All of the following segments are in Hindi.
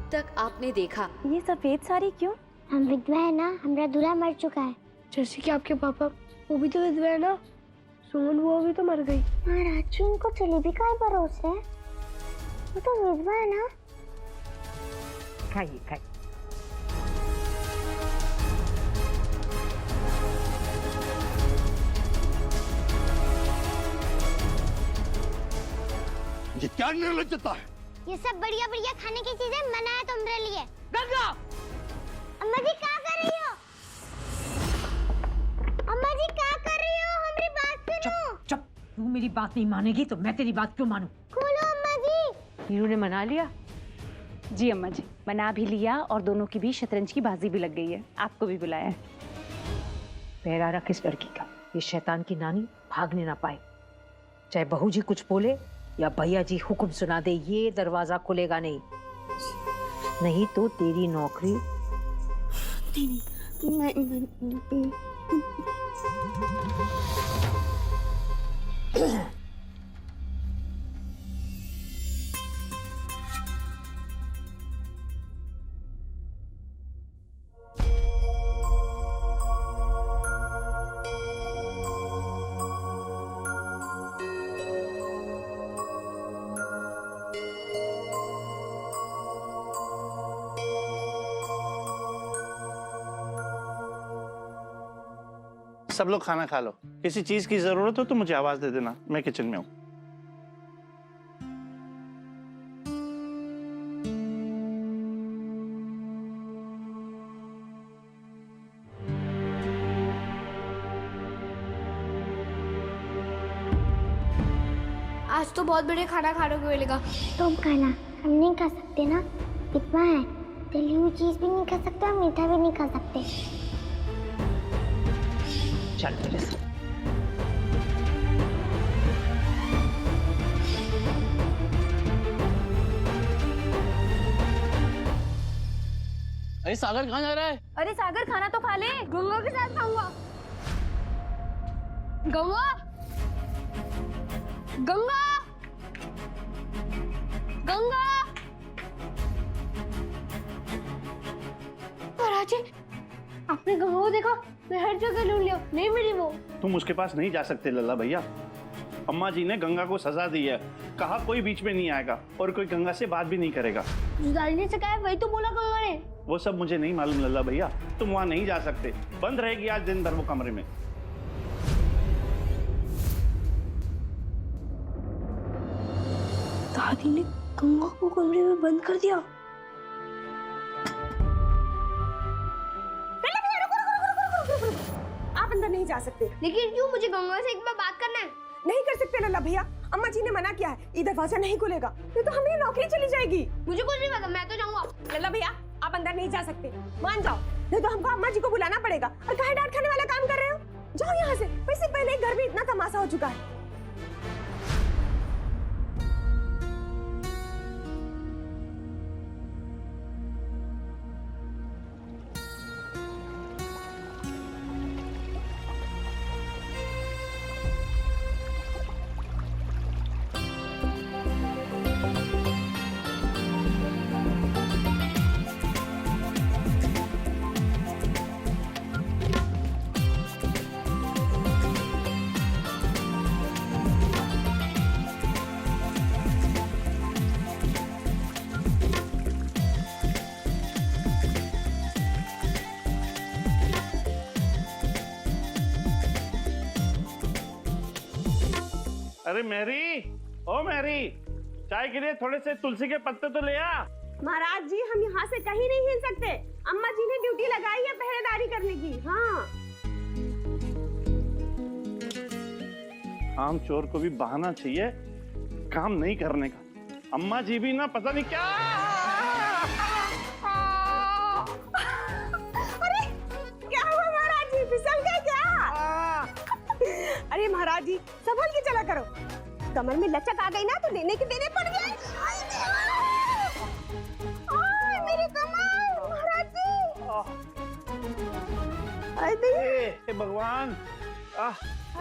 अब तक आपने देखा। ये सफेद साड़ी क्यों? हम विधवा है ना, हमारा दूल्हा मर चुका है। जैसे कि आपके पापा, वो भी तो विधवा है ना। सुमन वो भी तो मर गई। महाराज जी, उनको जलेबी का ही भरोसा है, वो तो विधवा है ना। खाइए खाइए। ये क्या निर्लज्जता है? ये सब बढ़िया बढ़िया खाने की चीजें मना है तुम्हारे लिए। गंगा! अम्मा जी क्या कर रही हो? अम्मा जी क्या कर रही हो? हमारी बात सुनो। चुप, तू मेरी बात नहीं मानेगी तो मैं तेरी बात क्यों मानूं? खोलो अम्मा जी। नीरू ने मना लिया? जी अम्मा जी, मना भी लिया और दोनों की भी शतरंज की बाजी भी लग गई है। आपको भी बुलाया है। पहरा रख इस लड़की का, ये शैतान की नानी भागने ना पाए। चाहे बहू जी कुछ बोले या भैया जी हुक्म सुना दे, ये दरवाजा खुलेगा नहीं। नहीं तो तेरी नौकरी। सब लोग खाना खा लो। किसी चीज की जरूरत हो तो मुझे आवाज दे देना, मैं किचन में हूँ। आज तो बहुत बढ़िया खाना खाने को मिलेगा। तुम खाना, हम नहीं खा सकते ना, विधवा है। तली हुई चीज भी नहीं खा सकते और मीठा भी नहीं खा सकते। चल मेरे साथ। अरे सागर कहाँ जा रहा है? अरे सागर खाना तो खा ले। गंगा के साथ खाऊंगा। गंगा, गंगा, गंगा। महाराज जी, आपने गंगा को देखा? मैं हर जगह ढूंढ लिया, नहीं मिली वो। तुम उसके पास नहीं जा सकते लल्ला भैया। अम्मा जी ने गंगा को सजा दी है, कहा कोई बीच में नहीं आएगा और कोई गंगा से बात भी नहीं करेगा। जुदाई ने सिखाया, वही तो बोला गंगा ने। वो सब मुझे नहीं मालूम लल्ला भैया, तुम वहां नहीं जा सकते। बंद रहेगी आज दिन भर वो कमरे में। दादी ने गंगा को कमरे में बंद कर दिया। आप अंदर नहीं जा सकते। लेकिन क्यों? मुझे गंगा से एक बार बात करना है। नहीं कर सकते लल्ला भैया, अम्मा जी ने मना किया है, ये दरवाजा नहीं खुलेगा, नहीं तो हमारी नौकरी चली जाएगी। मुझे कुछ नहीं पता, मैं तो जाऊंगा। लल्ला भैया, आप अंदर नहीं जा सकते, मान जाओ, नहीं तो हमको अम्मा जी को बुलाना पड़ेगा। और काहे डांट खाने वाला काम कर रहे हो? जाओ यहाँ से। वैसे पहले घर में इतना तमाशा हो चुका है। अरे मैरी, ओ मैरी, चाय के लिए थोड़े से तुलसी के पत्ते तो ले आ। महाराज जी, हम यहाँ से कहीं नहीं हिल सकते, अम्मा जी ने ड्यूटी लगाई है पहरेदारी करने की। हाँ, आम चोर को भी बहाना चाहिए काम नहीं करने का। अम्मा जी भी ना पता नहीं क्या। अरे क्या हुआ महाराज जी, फिसल गए क्या? अरे महाराज जी, संभल के चला करो, कमर में लचक आ गई ना तो लेने के देने पड़ गए। मेरी कमर महाराज जी। हे भगवान,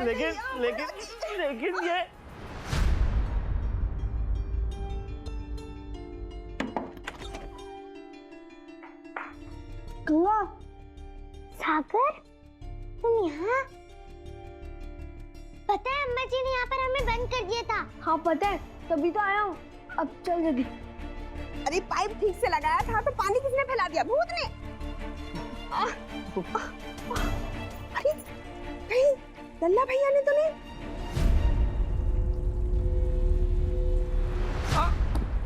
लेकिन लेकिन लेकिन ये गंगा, सागर, तुम यहाँ? पता है अम्मा जी ने यहाँ पर हमें बंद कर दिया था। हाँ पता है, तभी तो आया हूँ। अब चल जल्दी। अरे पाइप ठीक से लगाया था तो पानी किसने फैला दिया? भूत ने। अरे कहीं लल्ला भैया ने तो नहीं?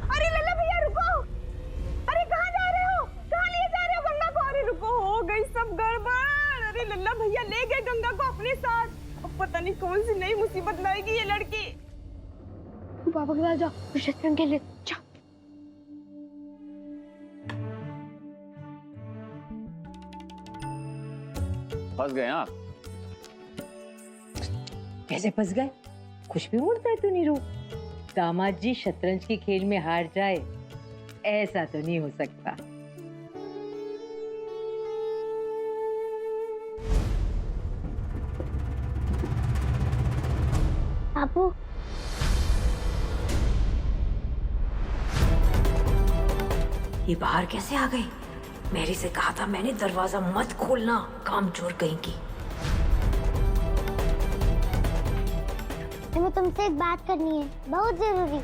अरे लल्ला भैया रुको! अरे कहाँ जा रहे हो? कहाँ ले जा रहे हो गंगा को? अरे रुको, हो गई सब गड़बड़। अरे लल्ला भैया ले गए गंगा को अपने साथ। अब पता नहीं कौन सी नई मुसीबत लाएगी ये लड़की। पापा के साथ जाओ, फिर शतरंज खेले। जाओ। फंस गए आप। कैसे फंस गए? कुछ भी उड़ता है तो नीरू। दामाद जी शतरंज के खेल में हार जाए, ऐसा तो नहीं हो सकता। बाबू, ये बाहर कैसे आ गई? मैरी से कहा था मैंने, दरवाजा मत खोलना, कामचोर कहीं की। हमें तुमसे एक बात करनी है, बहुत जरूरी।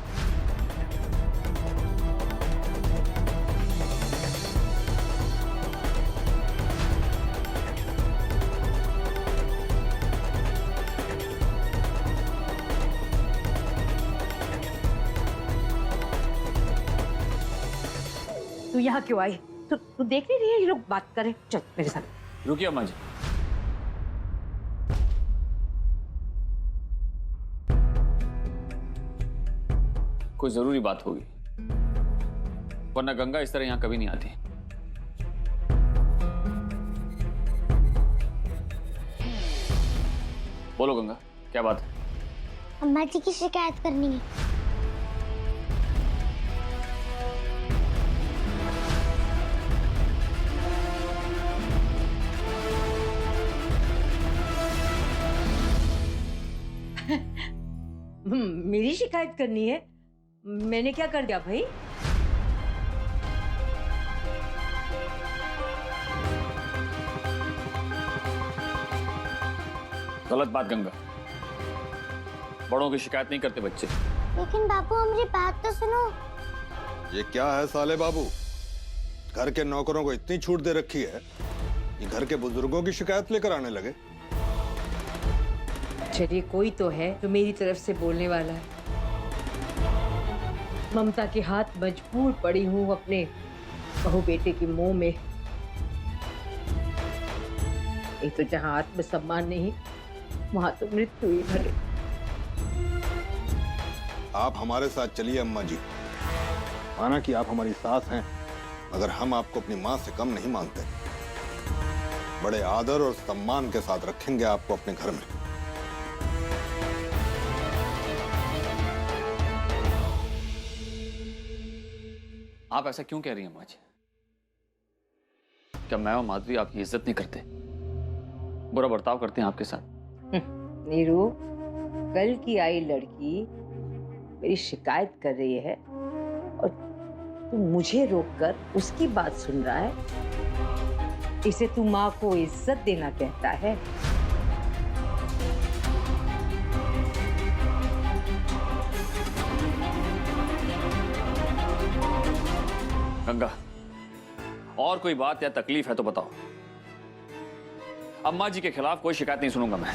तू यहाँ क्यों आई? तू देख नहीं रही है ये लोग बात करें? चल मेरे साथ। रुकिए अम्मा जी। कोई जरूरी बात होगी, वरना गंगा इस तरह यहाँ कभी नहीं आती। बोलो गंगा, क्या बात है? अम्मा जी की शिकायत करनी है। मेरी शिकायत करनी है? मैंने क्या कर दिया भाई? गलत बात गंगा, बड़ों की शिकायत नहीं करते बच्चे। लेकिन बाबू हमारी बात तो सुनो। ये क्या है साले बाबू? घर के नौकरों को इतनी छूट दे रखी है कि घर के बुजुर्गों की शिकायत लेकर आने लगे। चलिए कोई तो है जो मेरी तरफ से बोलने वाला है। ममता के हाथ मजबूर पड़ी हूँ अपने बहू बेटे की मोह में। एक तो जहाँ आत्मसम्मान नहीं, वहां तो मृत्यु ही भरे। आप हमारे साथ चलिए अम्मा जी। माना कि आप हमारी सास हैं, मगर हम आपको अपनी माँ से कम नहीं मानते। बड़े आदर और सम्मान के साथ रखेंगे आपको अपने घर में। आप ऐसा क्यों कह रही हैं अम्मा जी? क्या मैं और माधवी आपकी इज्जत नहीं करते, बुरा बर्ताव करते हैं आपके साथ? नीरू, कल की आई लड़की मेरी शिकायत कर रही है और तू मुझे रोककर उसकी बात सुन रहा है। इसे तू माँ को इज्जत देना कहता है? गंगा, और कोई बात या तकलीफ है तो बताओ। अम्मा जी के खिलाफ कोई शिकायत नहीं सुनूंगा मैं।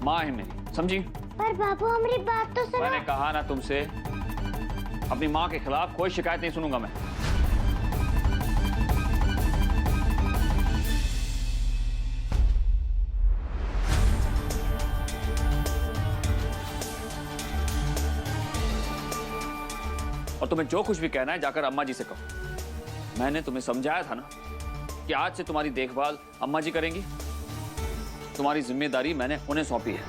माँ है मेरी, समझी? पर बाबू हमारी बात तो सुनो। मैंने कहा ना तुमसे, अपनी माँ के खिलाफ कोई शिकायत नहीं सुनूंगा मैं। और तुम्हें जो कुछ भी कहना है जाकर अम्मा जी से कहो। मैंने तुम्हें समझाया था ना कि आज से तुम्हारी देखभाल अम्मा जी करेंगी। तुम्हारी जिम्मेदारी मैंने उन्हें सौंपी है।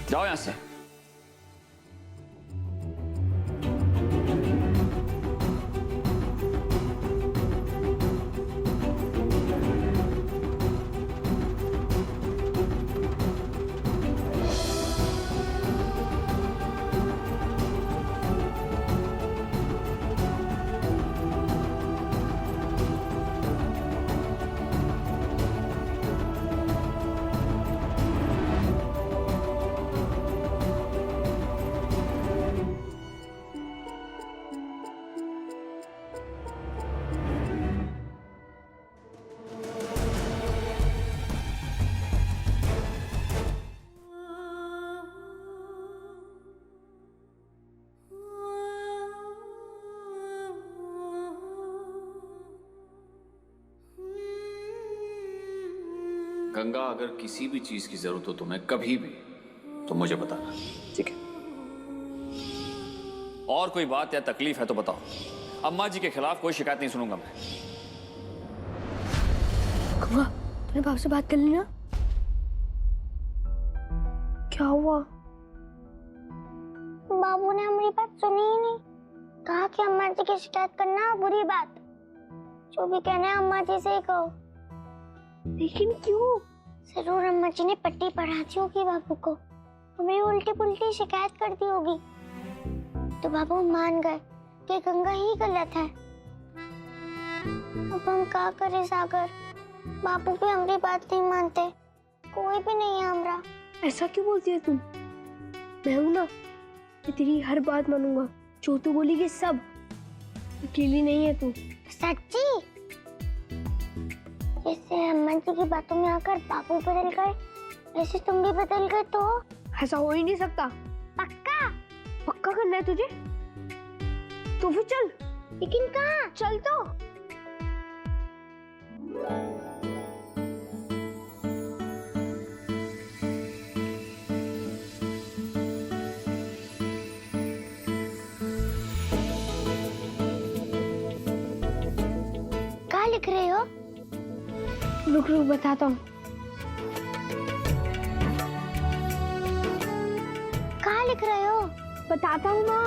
जाओ यहां से। गंगा, अगर किसी भी चीज की जरूरत हो तुम्हें कभी भी, तो मुझे बताना, ठीक है? और कोई बात या तकलीफ है तो बताओ। अम्मा जी के खिलाफ कोई शिकायत नहीं सुनूंगा मैं। गंगा, तूने बाप से बात कर ली ना? क्या हुआ? बाबू ने हमारी बात सुनी ही नहीं। कहा कि अम्मा जी की शिकायत करना बुरी बात। जो भी कहना है अम्मा जी से ही कहो। लेकिन क्यों? जरूर अम्मा जी ने पट्टी पढ़ाती होगी बाबू को, हमें उल्टी पुल्टी शिकायत कर दी होगी, तो बाबू मान गए कि गंगा ही गलत है। अब हम क्या करें सागर? बाबू भी हमारी बात नहीं मानते, कोई भी नहीं है हमारा। ऐसा क्यों बोलती है तुम? मैं हूं ना, मैं तेरी हर बात मानूंगा। जो तू बोलेगी सब। अकेली नहीं है तू। सच्ची? जैसे अम्मा जी की बातों में आकर बाबू बदल गए, वैसे तुम भी बदल गए तो? ऐसा हो ही नहीं सकता। पक्का? पक्का करना है तुझे? तो फिर चल। लेकिन कहाँ? चल तो। क्या लिख रहे हो? रुक रुक बताता हूँ। क्या लिख रहे हो? बताता हूँ ना।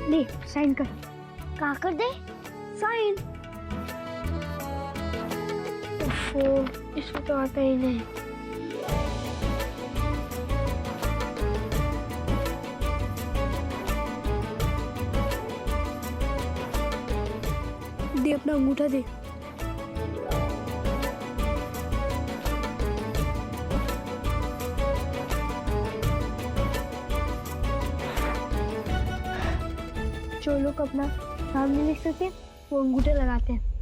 ले साइन कर। क्या कर दे? साइन। ओहो, इसको तो आता ही नहीं। दे अपना अंगूठा दे। जो लोग अपना नाम नहीं लिख सकते वो अंगूठा लगाते हैं।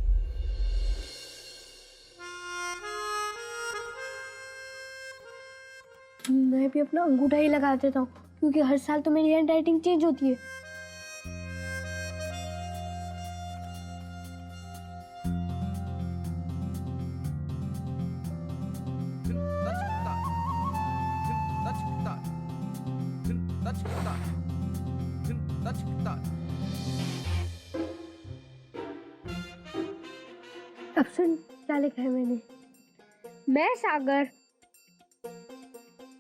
मैं भी अपना अंगूठा ही लगा देता हूँ, क्योंकि हर साल तो मेरी हैंड राइटिंग चेंज होती है। अब सुन क्या लिखा है मैंने। मैं सागर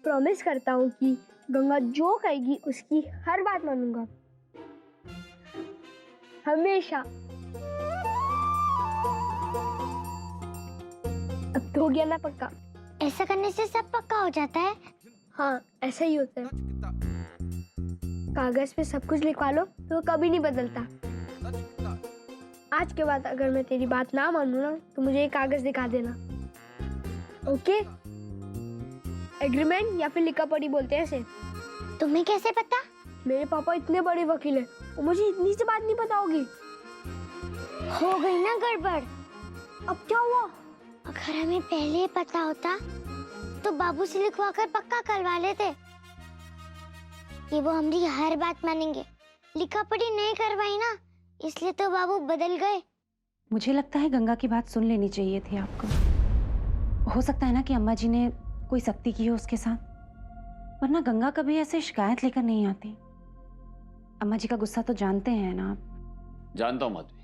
प्रॉमिस करता हूँ कि गंगा जो कहेगी उसकी हर बात मानूंगा, हमेशा। अब तो हो गया ना पक्का? ऐसा करने से सब पक्का हो जाता है? हाँ, ऐसा ही होता है। कागज पे सब कुछ लिखवा लो तो वो कभी नहीं बदलता। आज के बाद अगर मैं तेरी बात ना मानूं ना, तो मुझे एक कागज दिखा देना। ओके? एग्रीमेंट या फिर लिखा पढ़ी बोलते हैं इसे। तुम्हें कैसे पता? मेरे पापा इतने बड़े वकील हैं, और मुझे इतनी सी बात नहीं पता होगी। हो गई ना गड़बड़। अब क्या हुआ? अगर हमें पहले ही पता होता तो बाबू से लिखवा कर पक्का करवा लेते कि वो हमारी हर बात मानेंगे। लिखा पढ़ी नहीं करवाई ना, इसलिए तो बाबू बदल गए। मुझे लगता है गंगा की बात सुन लेनी चाहिए थी आपको। हो सकता है ना कि अम्मा जी ने कोई सख्ती की हो उसके साथ, वरना गंगा कभी ऐसे शिकायत लेकर नहीं आती। अम्मा जी का गुस्सा तो जानते हैं ना आप? जानता हूं माधवी,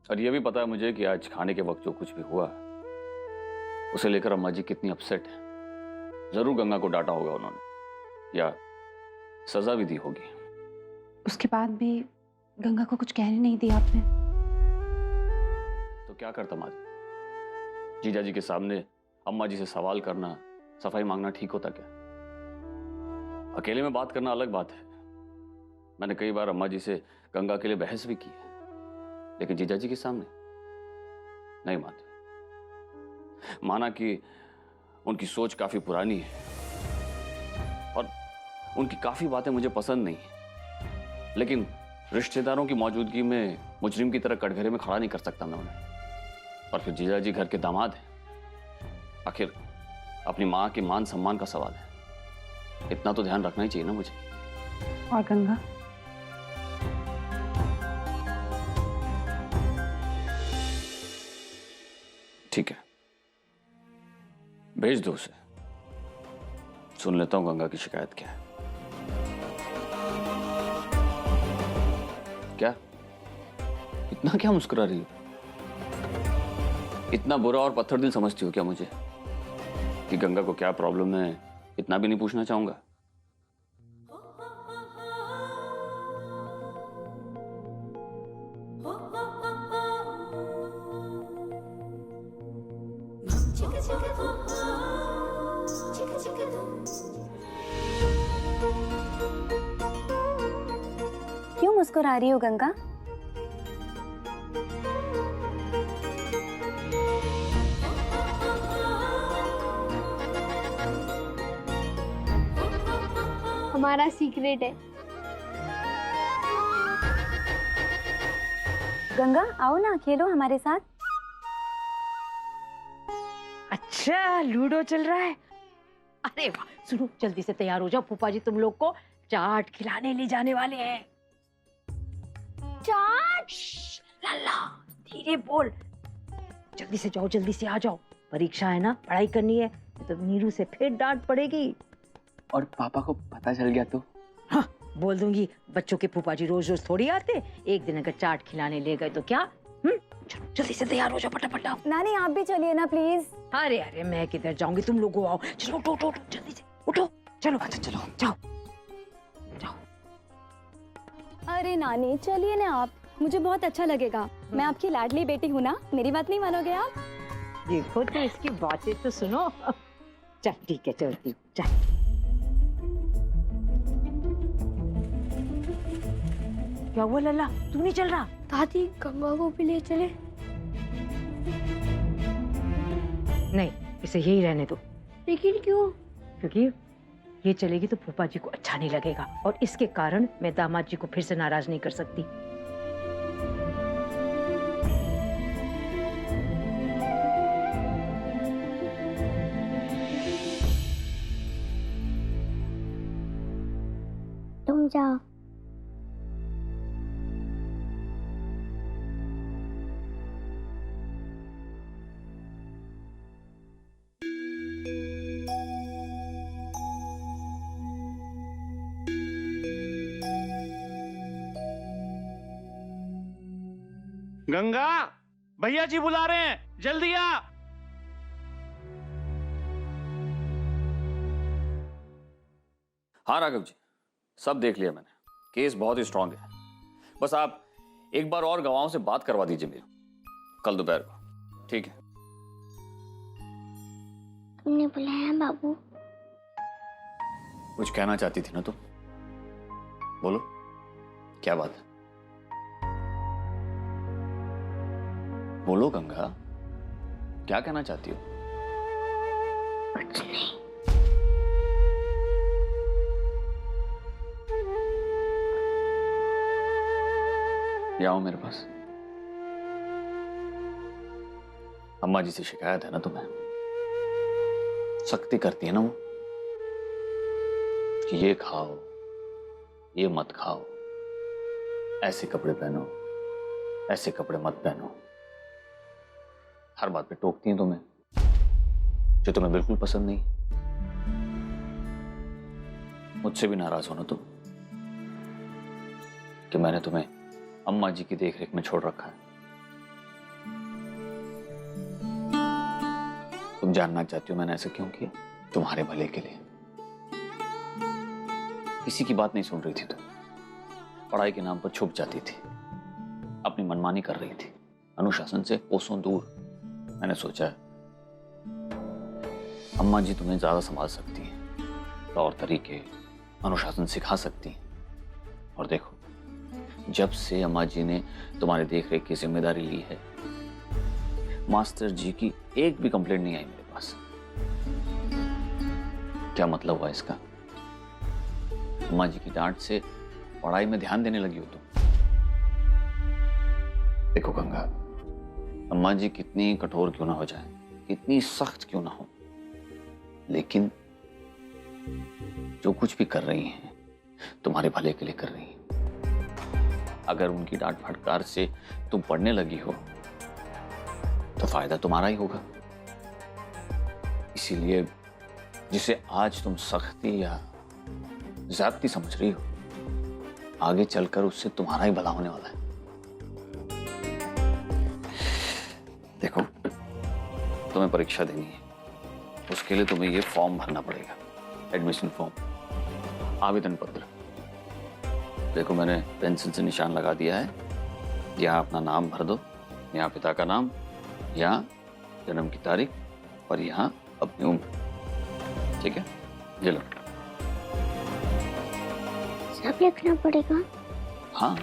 और ये भी पता है मुझे कि आज खाने के वक्त जो कुछ भी हुआ उसे लेकर अम्मा जी कितनी अपसेट है। जरूर गंगा को डांटा होगा उन्होंने, या सजा भी दी होगी। उसके बाद भी गंगा को कुछ कहने नहीं दिया आपने? तो क्या करता माधवी? जीजा जी के सामने अम्मा जी से सवाल करना, सफाई मांगना ठीक होता क्या? अकेले में बात करना अलग बात है। मैंने कई बार अम्मा जी से गंगा के लिए बहस भी की है, लेकिन जीजा जी के सामने नहीं मानते। माना कि उनकी सोच काफी पुरानी है और उनकी काफी बातें मुझे पसंद नहीं है, लेकिन रिश्तेदारों की मौजूदगी में मुजरिम की तरह कटघरे में खड़ा नहीं कर सकता मैं उन्हें। और फिर जीजा जी घर के दामाद हैं, आखिर अपनी माँ के मान सम्मान का सवाल है, इतना तो ध्यान रखना ही चाहिए ना मुझे। और गंगा? ठीक है, भेज दो उसे। सुन लेता हूं गंगा की शिकायत क्या है। क्या इतना क्या मुस्कुरा रही हो? इतना बुरा और पत्थर दिल समझती हो क्या मुझे कि गंगा को क्या प्रॉब्लम है इतना भी नहीं पूछना चाहूंगा? क्यों मुस्कुरा रही हो गंगा? हमारा सीक्रेट है। गंगा आओ ना, खेलो हमारे साथ। अच्छा, लूडो चल रहा है। अरे वाह, सुनो जल्दी से तैयार हो जाओ, फूफा जी तुम लोग को चाट खिलाने ले जाने वाले हैं। चाट? लल्ला धीरे बोल, जल्दी से जाओ, जल्दी से आ जाओ, परीक्षा है ना, पढ़ाई करनी है, तो नीरू से फिर डांट पड़ेगी। और पापा को पता चल गया तो? हाँ, बोल दूंगी, बच्चों के फूफा जी रोज रोज थोड़ी आते, एक दिन अगर चाट खिलाने ले गए तो क्या? चलो जल्दी से तैयार हो जाओ, फटाफट आओ। नानी आप भी चलिए ना प्लीज। अरे अरे मैं किधर जाऊंगी, तुम लोग आओ, चलो उठो उठो, जल्दी से उठो, चलो। अच्छा चलो जाओ जाओ। अरे नानी चलिए ना आप, मुझे बहुत अच्छा लगेगा। मैं आपकी लाडली बेटी हूँ ना, मेरी बात नहीं मानोगे आप? देखो तो इसकी बातें तो सुनो। चल ठीक है, चलती हूँ, चल। क्या हुआ लल्ला, तू नहीं चल रहा? दादी गंगा को भी ले चले। नहीं, इसे यही रहने दो। लेकिन क्यों? क्योंकि ये चलेगी तो फूफा जी को अच्छा नहीं लगेगा, और इसके कारण मैं दामाद जी को फिर से नाराज नहीं कर सकती। तुम जाओ। गंगा, भैया जी बुला रहे हैं, जल्दी आ। हाँ राघव जी, सब देख लिया मैंने, केस बहुत ही स्ट्रांग है। बस आप एक बार और गवाहों से बात करवा दीजिए मेरी, कल दोपहर को, ठीक है? तुमने बुलाया बाबू? कुछ कहना चाहती थी ना तुम, बोलो क्या बात है? बोलो गंगा, क्या कहना चाहती हो? कुछ नहीं। ये आओ मेरे पास। अम्मा जी से शिकायत है ना तुम्हें? सख्ती करती है ना वो कि ये खाओ, ये मत खाओ, ऐसे कपड़े पहनो, ऐसे कपड़े मत पहनो। हर बात पे टोकती हैं तुम्हें, जो तुम्हें बिल्कुल पसंद नहीं। मुझसे भी नाराज हो ना तुम कि मैंने तुम्हें अम्मा जी की देखरेख में छोड़ रखा है। तुम जानना चाहती हो मैंने ऐसा क्यों किया? तुम्हारे भले के लिए। किसी की बात नहीं सुन रही थी तुम, पढ़ाई के नाम पर छुप जाती थी, अपनी मनमानी कर रही थी, अनुशासन से कोसों दूर। मैंने सोचा अम्मा जी तुम्हें ज्यादा संभाल सकती हैं, तौर तरीके, अनुशासन सिखा सकती हैं। और देखो, जब से अम्मा जी ने तुम्हारी देखरेख की जिम्मेदारी ली है, मास्टर जी की एक भी कंप्लेंट नहीं आई मेरे पास। क्या मतलब हुआ इसका? अम्मा जी की डांट से पढ़ाई में ध्यान देने लगी हो तुम। देखो गंगा, अम्मा जी कितनी कठोर क्यों ना हो जाए, कितनी सख्त क्यों ना हो, लेकिन जो कुछ भी कर रही हैं तुम्हारे भले के लिए कर रही हैं। अगर उनकी डांट फटकार से तुम पढ़ने लगी हो तो फायदा तुम्हारा ही होगा। इसीलिए जिसे आज तुम सख्ती या ज्यादती समझ रही हो, आगे चलकर उससे तुम्हारा ही भला होने वाला है। देखो, तुम्हें परीक्षा देनी है, उसके लिए तुम्हें ये फॉर्म भरना पड़ेगा, एडमिशन फॉर्म, आवेदन पत्र। देखो, मैंने पेंसिल से निशान लगा दिया है। यहाँ अपना नाम भर दो, यहाँ पिता का नाम, यहाँ जन्म की तारीख और यहाँ अपनी उम्र। ठीक है, ये लो। सब लिखना पड़ेगा? हाँ,